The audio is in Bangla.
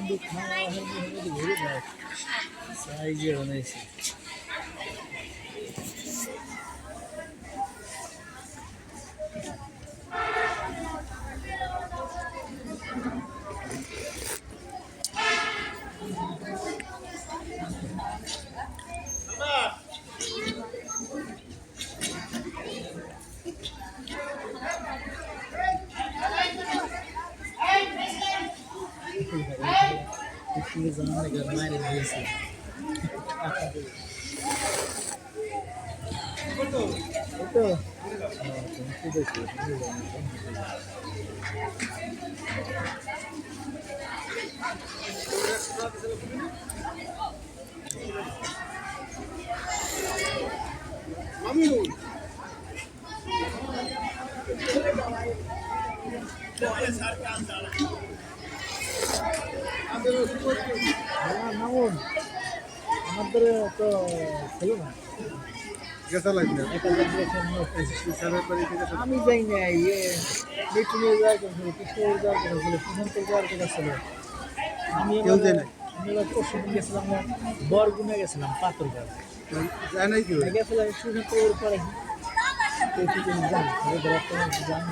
কিন্তু খাওয়ার মধ্যে ঘুরে যায় সাইজে বানাইছে একটু জানা গেল মায়ের দিয়েছে itu itu deh Mamun Mamun আমাদের তো ছিল না আমি যাই না ইয়ে মিটিংয়ে যাওয়ার কথা ছিল কিশোর যাওয়ার কথা ছিল সুশান্ত যাওয়ার কথা ছিল আমি এবার পরশু দিন গেছিলাম বরগুনা গেছিলাম পাথরঘাট গেছিলাম সুশান্ত পরে জান জান